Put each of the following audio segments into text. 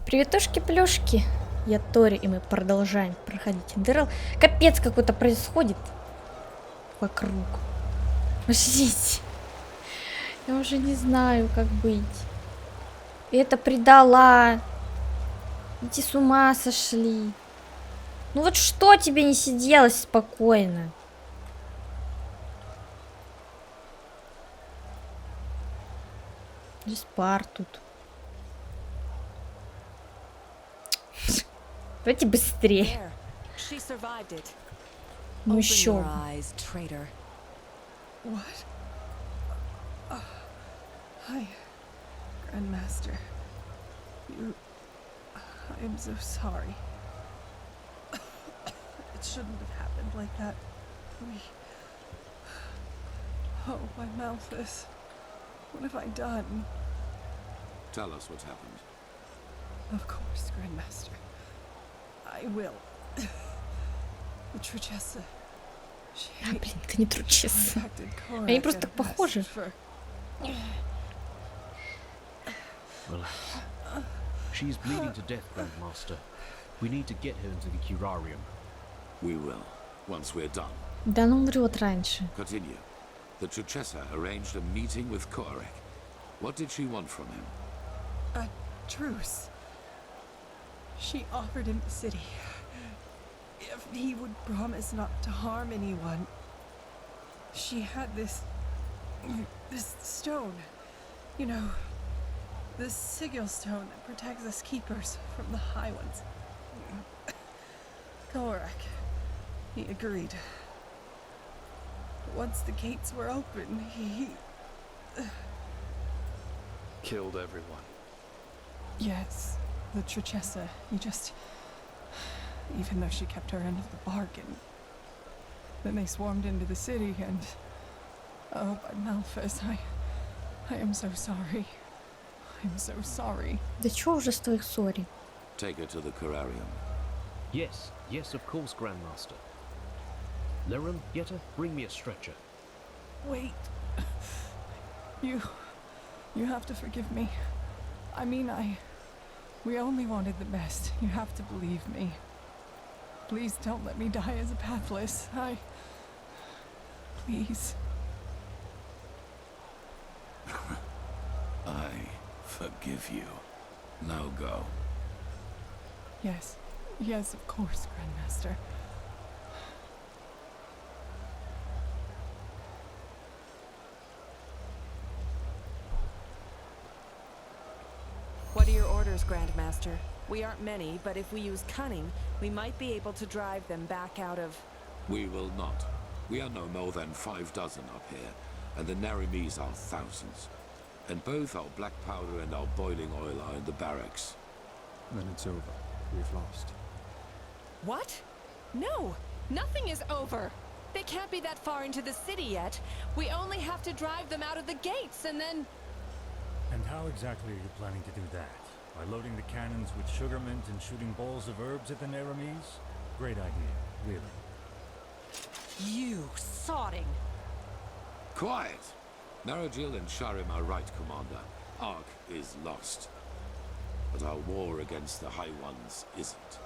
Приветушки-плюшки, я Тори, и мы продолжаем проходить Enderal. Капец какой-то происходит вокруг. Офигеть. Я уже не знаю, как быть. Это предала. Эти с ума сошли. Ну вот что тебе не сиделось спокойно? Здесь пар тут. Давайте быстрее. Ну еще. What? Hi, Grandmaster. I am so sorry. It shouldn't have happened like that. Oh, my mouth is... What have I done? Tell us what happened. Of course, Grandmaster. I will. The Truchessa. А, блин, ты не тручись. Они просто так похожи. Relax. She's bleeding to death, Grandmaster. We need to get her into the curarium. We will, once we're done. Да ну умрет раньше. Continue. The Truchessa arranged a meeting with Korek. What did she want from him? A truce. She offered him the city. If he would promise not to harm anyone. She had this stone. You know, this sigil stone that protects us keepers from the High Ones. Korek. He agreed. Once the gates were open, he... Killed everyone. Yes, the Truchessa. He just... Even though she kept her end of the bargain. Then they swarmed into the city and... Oh, but Malphus, I am so sorry. I'm so sorry. Да чё уже с твоих ссори? Take her to the Curarium. Yes, yes, of course, Grandmaster. Liren, Yetta, bring me a stretcher. Wait. You have to forgive me. I mean, we only wanted the best. You have to believe me. Please don't let me die as a pathless. Please. I forgive you. Now go. Yes. Yes, of course, Grandmaster. What are your orders, Grandmaster? We aren't many, but if we use cunning, we might be able to drive them back out of... We will not. We are no more than 6 up here, and the Narimis are thousands. And both our black powder and our boiling oil are in the barracks. Then it's over. We've lost. What? No! Nothing is over! They can't be that far into the city yet. We only have to drive them out of the gates, and then... And how exactly are you planning to do that? By loading the cannons with sugar mint and shooting balls of herbs at the Naramis? Great idea, really. You sodding! Quiet! Narajil and Sharim are right, Commander. Ark is lost. But our war against the High Ones isn't.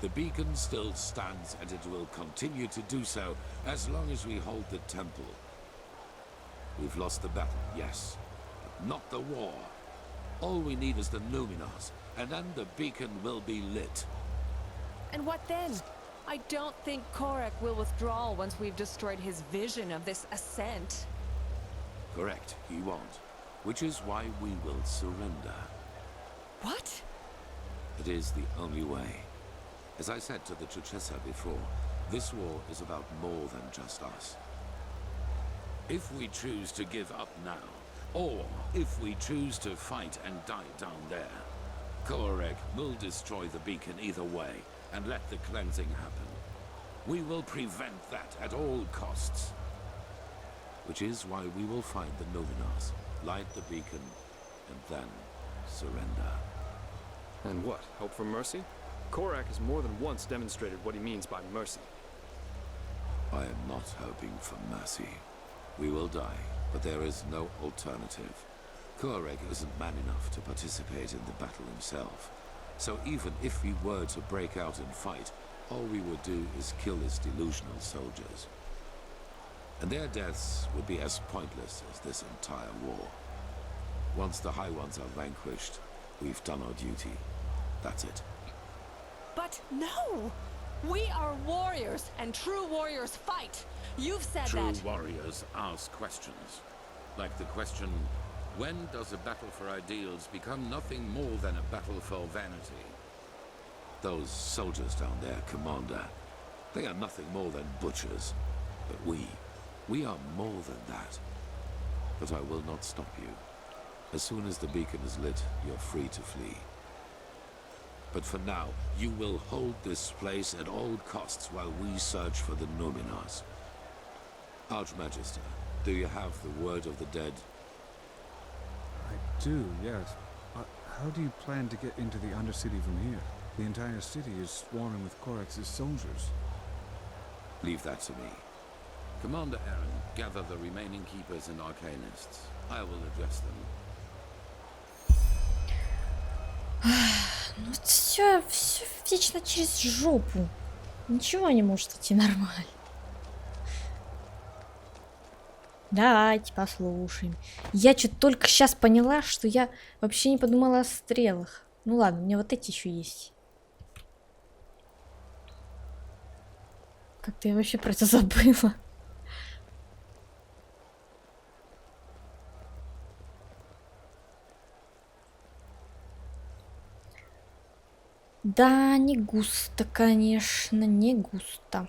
The beacon still stands, and it will continue to do so as long as we hold the temple. We've lost the battle, yes, but not the war. All we need is the Numenors, and then the beacon will be lit. And what then? I don't think Korek will withdraw once we've destroyed his vision of this ascent. Correct, he won't. Which is why we will surrender. What? It is the only way. As I said to the Truchessa before, this war is about more than just us. If we choose to give up now, or if we choose to fight and die down there, Korek will destroy the beacon either way and let the cleansing happen. We will prevent that at all costs. Which is why we will find the Numenors, light the beacon, and then surrender. And what? Hope for mercy? Korek has more than once demonstrated what he means by mercy. I am not hoping for mercy. We will die, but there is no alternative. Korek isn't man enough to participate in the battle himself. So even if we were to break out and fight, all we would do is kill his delusional soldiers. And their deaths would be as pointless as this entire war. Once the High Ones are vanquished, we've done our duty. That's it. But no! We are warriors, and true warriors fight. You've said True that. warriors ask questions. Like the question, when does a battle for ideals become nothing more than a battle for vanity? Those soldiers down there, Commander, they are nothing more than butchers. But we are more than that. But I will not stop you. As soon as the beacon is lit, you're free to flee. But for now, you will hold this place at all costs while we search for the Numenors. Archmagister, do you have the word of the dead? I do, yes. How do you plan to get into the Undercity from here? The entire city is swarming with Korex's soldiers. Leave that to me. Commander Aaron, gather the remaining keepers and arcanists. I will address them. Ну все вечно через жопу. Ничего не может идти нормально. Давайте послушаем. Я что-то только сейчас поняла, что я вообще не подумала о стрелах. Ну ладно, у меня вот эти еще есть. Как-то я вообще про это забыла. Да, не густо, конечно, не густо.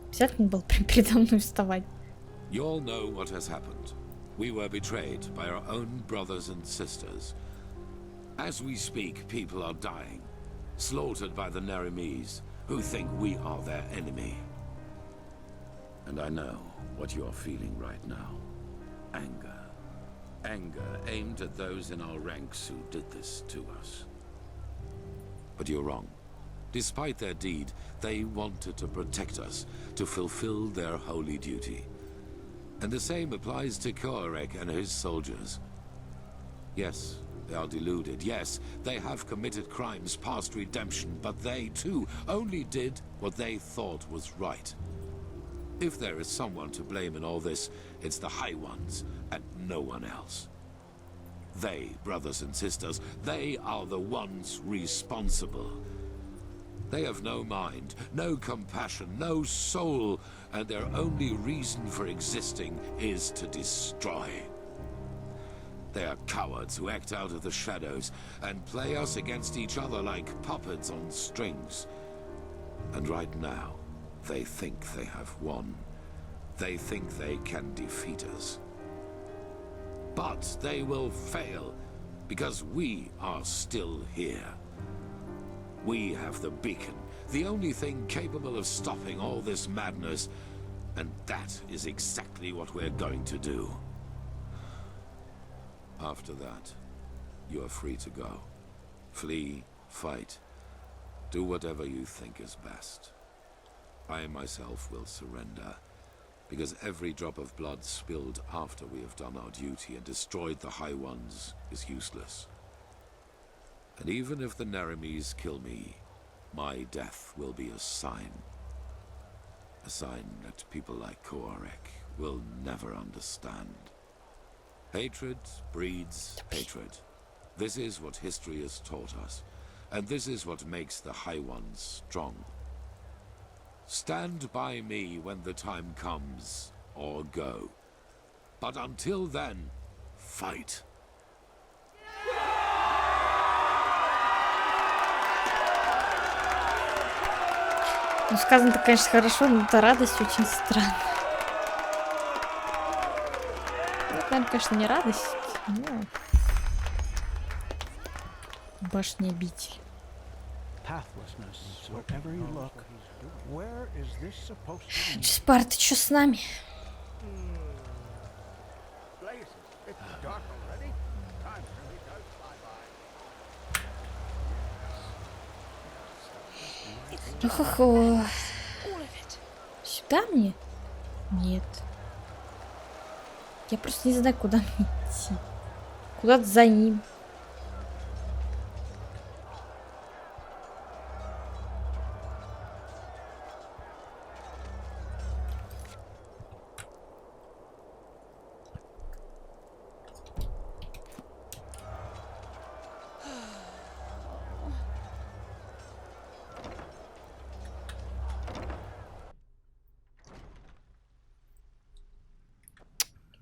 Обязательно был передо мной вставать. You all know what has happened. We were betrayed by our own brothers and sisters. As we speak, people are dying, slaughtered by the Nerimes, who think we are their enemy. And I know what you are feeling right now. Anger. Anger aimed at those in our ranks who did this to us. But you're wrong. Despite their deed, they wanted to protect us, to fulfill their holy duty. And the same applies to Korek and his soldiers. Yes, they are deluded. Yes, they have committed crimes past redemption, but they, too, only did what they thought was right. If there is someone to blame in all this, it's the High Ones, and no one else. They, brothers and sisters, they are the ones responsible. They have no mind, no compassion, no soul, and their only reason for existing is to destroy. They are cowards who act out of the shadows and play us against each other like puppets on strings. And right now, they think they have won. They think they can defeat us. But they will fail, because we are still here. We have the beacon, the only thing capable of stopping all this madness, and that is exactly what we're going to do. After that, you are free to go. Flee, fight, do whatever you think is best. I myself will surrender, because every drop of blood spilled after we have done our duty and destroyed the High Ones is useless. And even if the Nerimes kill me, my death will be a sign. A sign that people like Korek will never understand. Hatred breeds hatred. This is what history has taught us, and this is what makes the High Ones strong. Stand by me when the time comes, or go. But until then, fight. Ну, сказано-то, конечно, хорошо, но эта радость очень странная. Ну, это, наверное, конечно, не радость, но... Башня обитель. Джеспар, ты чё с нами? Ох-ох-ох. All of it. Сюда мне? Нет. Я просто не знаю, куда мне идти. Куда-то за ним.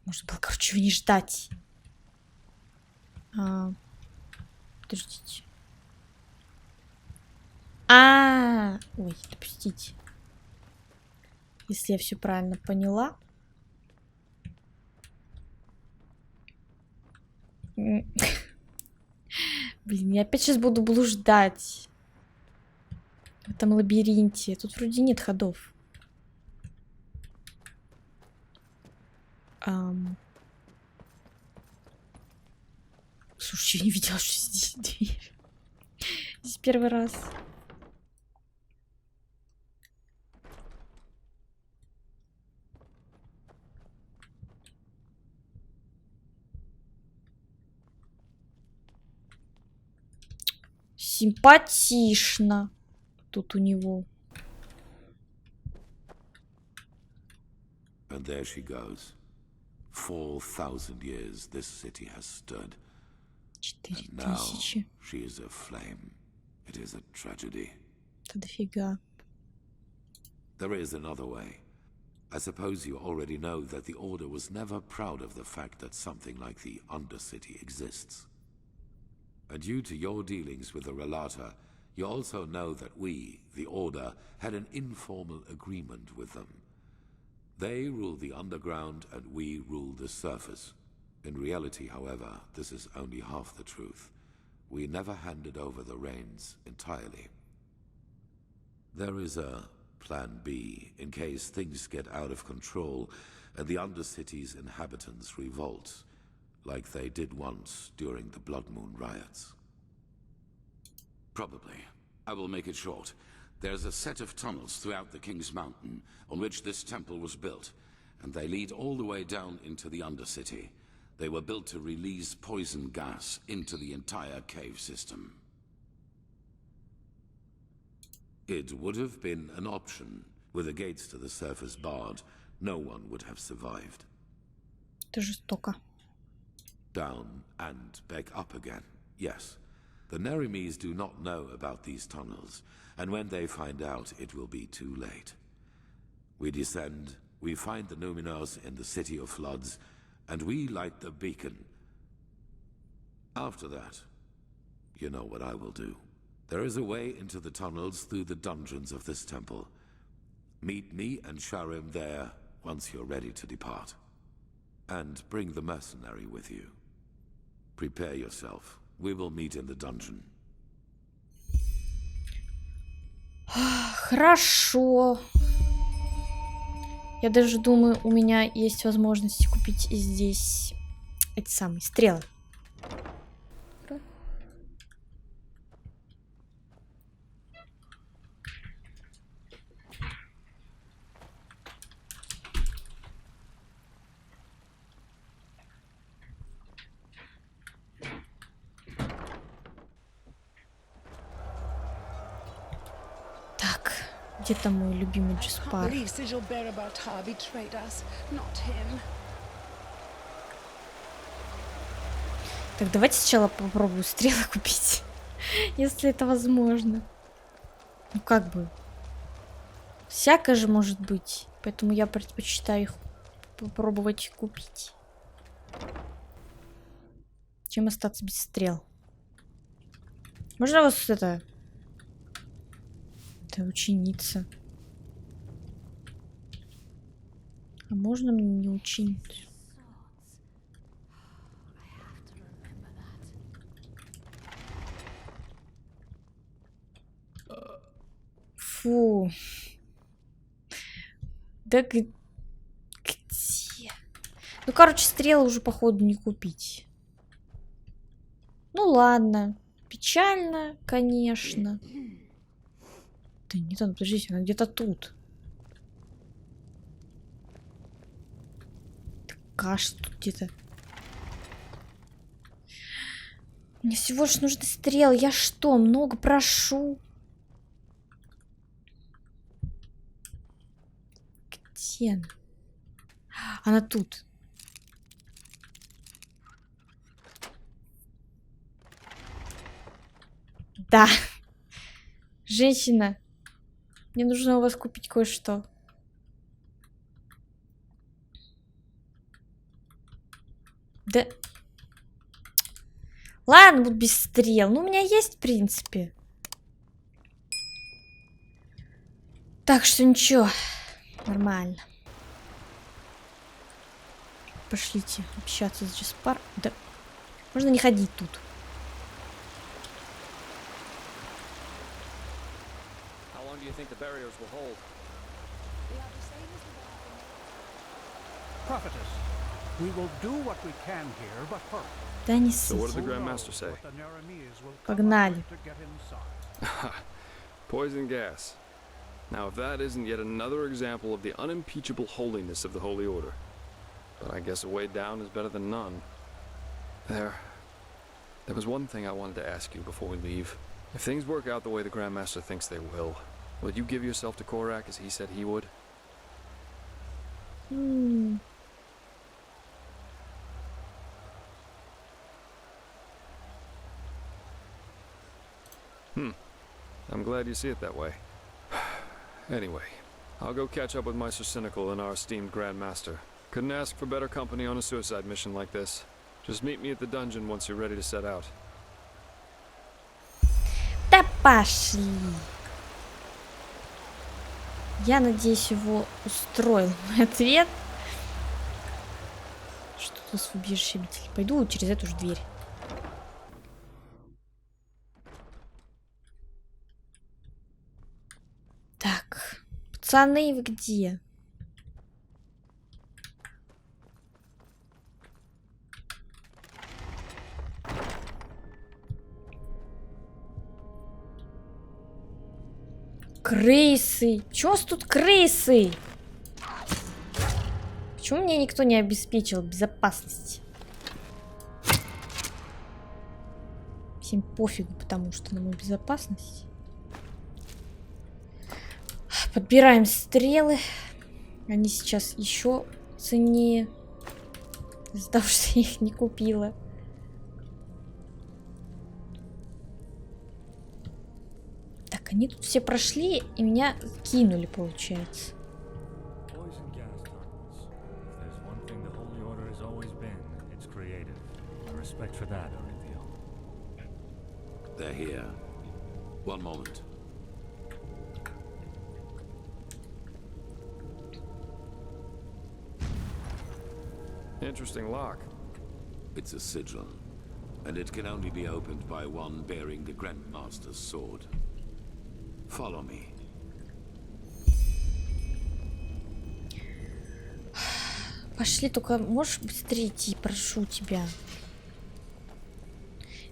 Можно было, короче, его не ждать. Подождите. Ой, допустите. Если я все правильно поняла. Блин, я опять сейчас буду блуждать в этом лабиринте. Тут вроде нет ходов. Слушай, я не видела, что здесь дверь. Здесь первый раз. Симпатично. Тут у него. And there she goes. 4,000 years this city has stood. 4000. She is a flame. It is a tragedy. Это дофига. There is another way. I suppose you already know that the Order was never proud of the fact that something like the Undercity exists. And due to your dealings with the Relata, you also know that we, the Order, had an informal agreement with them. They rule the underground and we rule the surface. In reality, however, this is only half the truth. We never handed over the reins entirely. There is a Plan B in case things get out of control and the Undercity's inhabitants revolt, like they did once during the Blood Moon riots. Probably. I will make it short. There's a set of tunnels throughout the King's Mountain on which this temple was built, and they lead all the way down into the Undercity. They were built to release poison gas into the entire cave system. It would have been an option. With the gates to the surface barred, no one would have survived. Это жестоко. Down and back up again, yes. The Nerimes do not know about these tunnels, and when they find out, it will be too late. We descend, we find the Numenors in the City of Floods, and we light the beacon. After that, you know what I will do. There is a way into the tunnels through the dungeons of this temple. Meet me and Skyrim there once you're ready to depart. And bring the mercenary with you. Prepare yourself. We will meet in the dungeon. Хорошо. Я даже думаю, у меня есть возможность купить здесь эти самые стрелы. Где там мой любимый Джеспар? Так, давайте сначала попробую стрелы купить, если это возможно. Ну как бы. Всякое же может быть. Поэтому я предпочитаю их попробовать купить. Чем остаться без стрел. Можно вас это... Это ученица. А можно мне не учить? Фу. Да где? Ну, короче, стрелы уже, походу, не купить. Ну, ладно. Печально, конечно. Да нет, ну подождите, она где-то тут. кашель тут где-то. Мне всего лишь нужны стрелы. Я что, много прошу? Где она? Она тут. Да. Женщина. Мне нужно у вас купить кое-что. Да. Ладно, буду без стрел. Ну, у меня есть, в принципе. Так что ничего. Нормально. Пошлите общаться с Джеспар. Да. Можно не ходить тут. Prophetess, we will do what we can here, but first. Да не So what did the ссыте. Grandmaster say? Погнали. Poison gas. Now, if that isn't yet another example of the unimpeachable holiness of the Holy Order. But I guess a way down is better than none. There was one thing I wanted to ask you before we leave. If things work out the way the Grandmaster thinks they will you give yourself to Korak as he said he would? I'm glad you see it that way. Anyway, I'll go catch up with Meister Cynical and our esteemed Grandmaster. Couldn't ask for better company on a suicide mission like this. Just meet me at the dungeon once you're ready to set out. Да пошли. Я надеюсь, его устроил мой ответ. Что тут с убежищем? Пойду через эту же дверь. Так, пацаны, вы где? Крысы! Чё у вас тут крысы? Почему мне никто не обеспечил безопасность? Всем пофигу, потому что на мою безопасность. Подбираем стрелы. Они сейчас еще ценнее. Из-за того, что я их не купила. Так, они тут все прошли и меня кинули, получается. They're here. One moment. Interesting lock. It's a sigil, and it can only be opened by one bearing the Grandmaster's sword. Follow me. Пошли, только можешь быстрее идти, прошу тебя.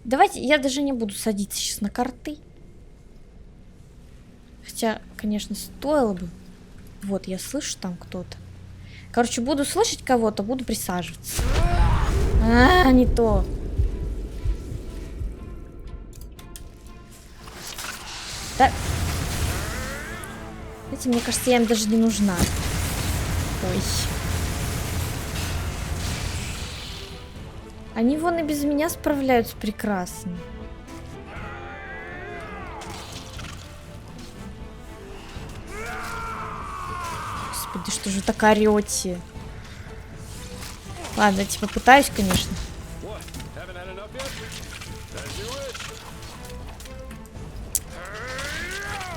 Давайте, я даже не буду садиться сейчас на карты. Хотя, конечно, стоило бы. Вот, я слышу там кто-то. Короче, буду слышать кого-то, буду присаживаться. Не то. Да. Знаете, мне кажется, я им даже не нужна. Ой. Они вон и без меня справляются прекрасно. Господи, что же так орете? Ладно, типа пытаюсь, конечно.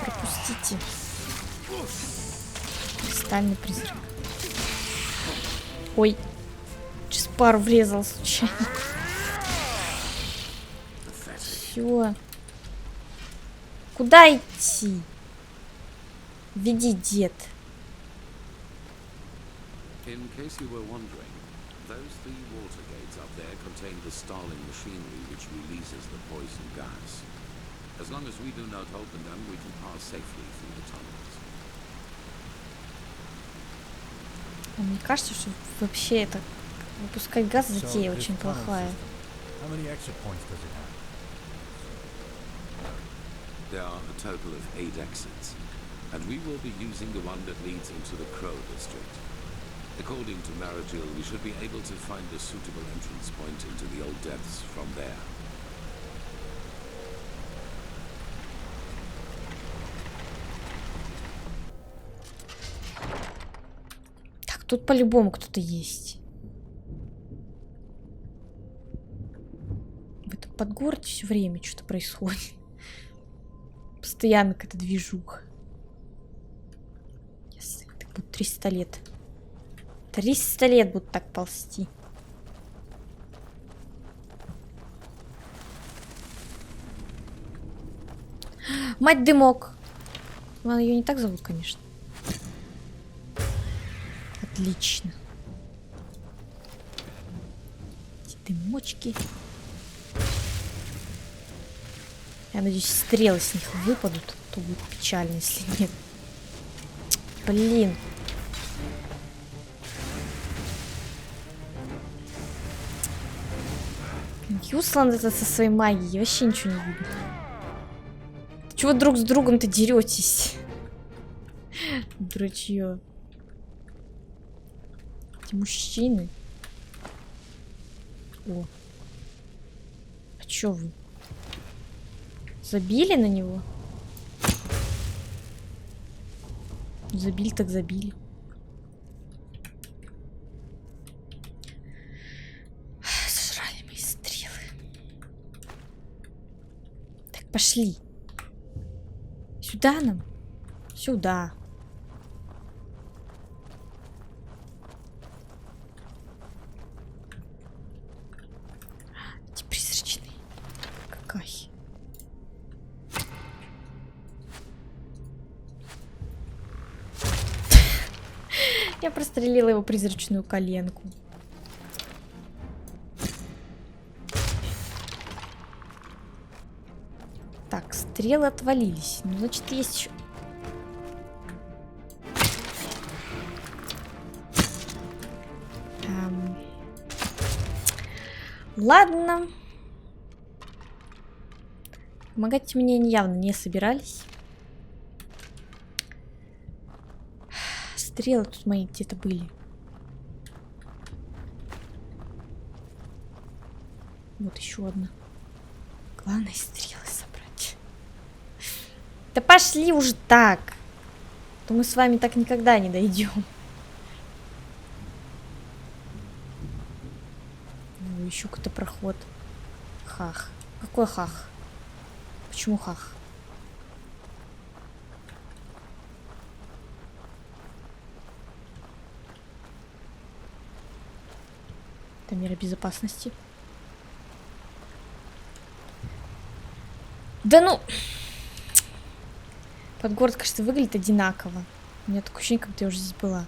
Пропустите. Кристальный призрак. Ой. Через пару влезал случайно. Все. Куда идти? Веди, дед. In case you were wondering, those three water gates up there contain the Starling machinery which releases the poison gas. As long as we do not open them, we can pass safely through the tunnels. Мне кажется, что вообще это Выпускать газ So затея this очень tunnel плохая. system, how many exit points does it have? There are a total of 8 exits, and we will be using the one that leads into the Crow district. According to Maragil, we should be able to find a suitable entrance point into the old depths from there. Так, тут по-любому кто-то есть. В этом Подгороде все время что-то происходит. Постоянно какая-то движуха. Если так будет 300 лет. 300 лет будут так ползти. Мать Дымок. Ладно, ее не так зовут, конечно. Отлично. Эти дымочки. Я надеюсь, стрелы с них выпадут. То будет печально, если нет. Блин. Юсланд это со своей магией. Вообще ничего не видно. Чего друг с другом-то деретесь? Дурачье. Эти мужчины. О. А чё вы? Забили на него? Забили так забили. Сожрали мои стрелы. Так, пошли. Сюда нам? Сюда. Эти призрачные. Какая? Я прострелила его призрачную коленку. Так, стрелы отвалились. Ну, значит, есть еще. Ладно. Помогать мне явно не собирались. Стрелы тут мои где-то были. Вот еще одна. Главное стрелы собрать. Да пошли уже так. То мы с вами так никогда не дойдем. Еще какой-то проход. Хах. Какой хах? Почему хах? Это мера безопасности. Да ну! Подгород, кажется, выглядит одинаково. У меня такое ощущение, как будто я уже здесь была.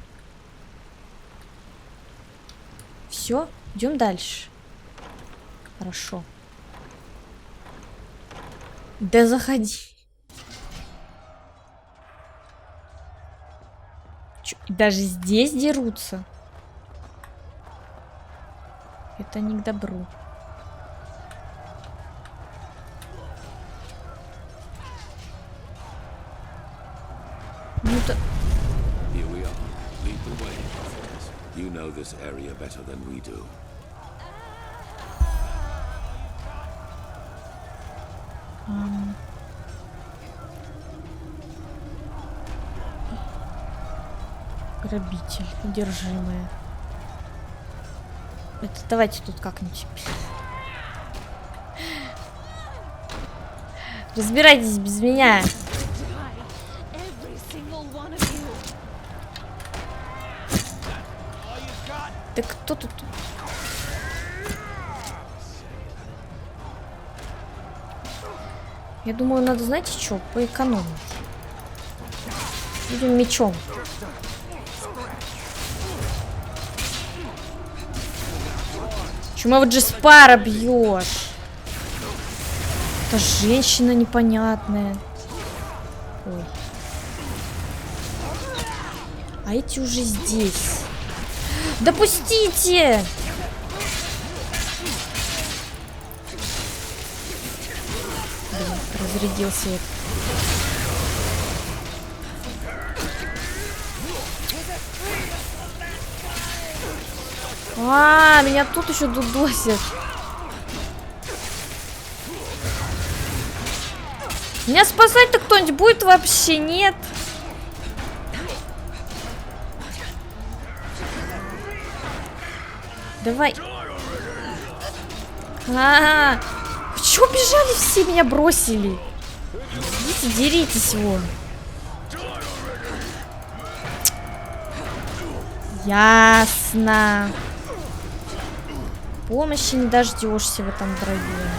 Все, идем дальше. Хорошо. Да заходи. Чё, даже здесь дерутся? Это не к добру. Ну-то... Here we are. Lead the way, prophetess. You know this area better than we do. Грабитель, одержимая. Это давайте тут как-нибудь. Разбирайтесь без меня. Да кто тут? Я думаю, надо, знаете, что, поэкономить. Идем мечом. Чему вот Джеспара бьешь? Это женщина непонятная. Ой. А эти уже здесь. Допустите! блин, разрядился это. Меня тут еще дудосят. Меня спасать-то кто-нибудь будет вообще? Нет. Давай. Вы чё бежали все? Меня бросили. Идите, деритесь вон. Ясно. Помощи не дождешься в этом районе.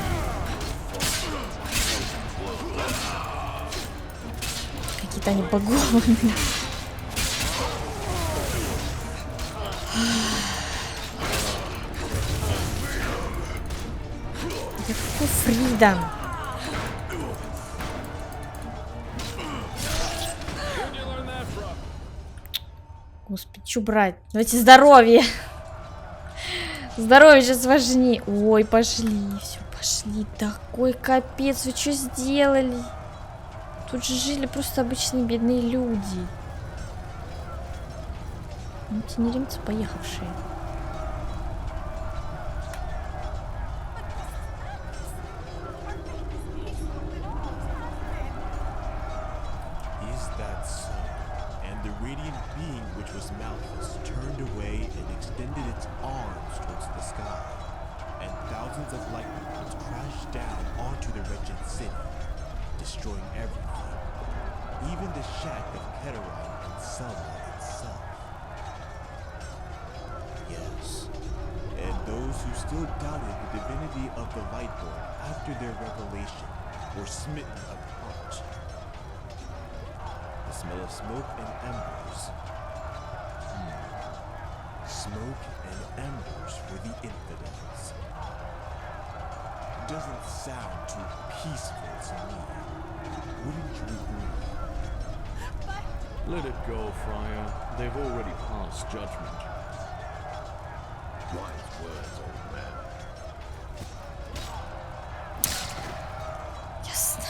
Какие-то они багованные. Да какой фридом? Господи, что брать? Давайте здоровье. Здоровье сейчас важнее. Ой, пошли. Все, пошли. Такой капец. Вы что сделали? Тут же жили просто обычные бедные люди. Эти неремцы поехавшие. Let it go, Friar. They've already passed judgment. Wise words, old man. Ясно.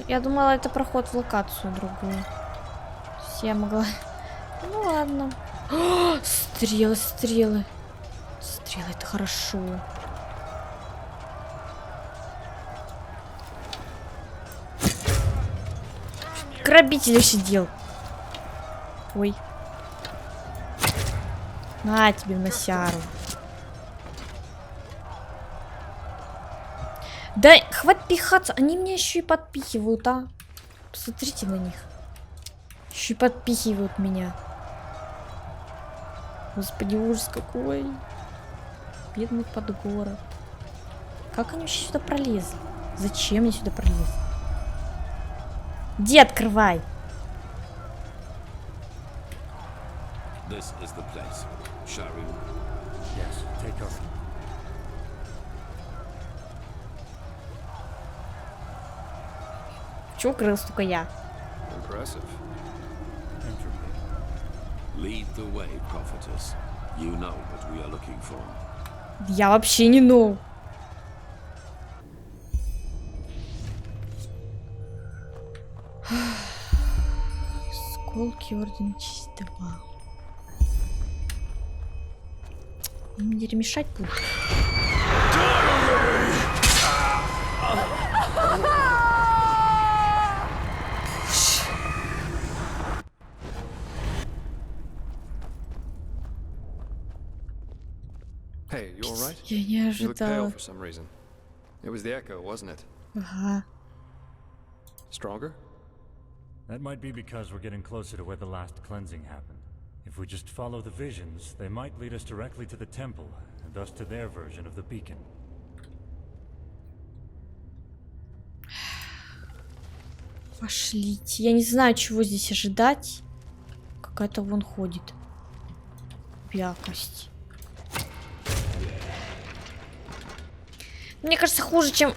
Я думала, это проход в локацию другую. То есть я могла... Ну ладно. Стрелы, стрелы. Стрелы, это хорошо. Грабитель сидел. Ой. На тебе, Масяру. Да, хватит пихаться. Они меня еще и подпихивают, а. Посмотрите на них. Еще и подпихивают меня. Господи, ужас какой. Бедный Подгород. Как они вообще сюда пролезли? Зачем они сюда пролезли? Иди открывай. This is the place. Skyrim. Yes, take over. Чё укрылся только я? Impressive. Lead the way, prophetess. You know what we are looking for. Я вообще не know. Сколки орден честь 2. Мне ремешать будут. Hey, you all right? Я не You look pale ожидала. for some reason. It was the echo, wasn't it? Ага. Stronger? That might be because we're getting closer to where the last cleansing happened. If we just follow the visions, they might lead us directly to the temple, and thus to their version of the beacon. Пошлите. Я не знаю, чего здесь ожидать. Какая-то вон ходит. Пякость. Мне кажется, хуже, чем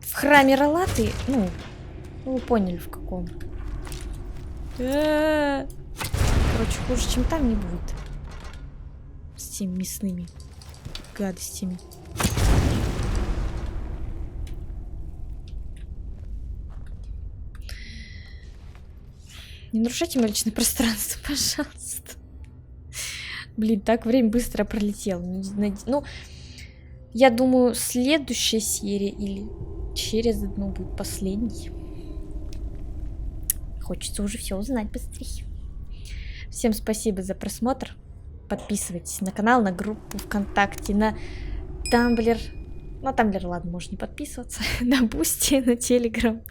в храме Ролаты. Ну, вы поняли, в каком. Короче, хуже, чем там не будет. С теми мясными гадостями. Не нарушайте мое личное пространство, пожалуйста. Блин, так время быстро пролетело. Ну, я думаю, следующая серия или через одну будет последней. Хочется уже все узнать быстрее. Всем спасибо за просмотр. Подписывайтесь на канал, на группу ВКонтакте, на Тамблер. На Тамблер, ладно, можно не подписываться. На Бусти, на Телеграм.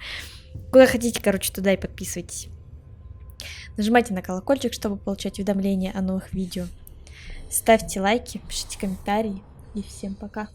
Куда хотите, короче, туда и подписывайтесь. Нажимайте на колокольчик, чтобы получать уведомления о новых видео. Ставьте лайки, пишите комментарии. И всем пока.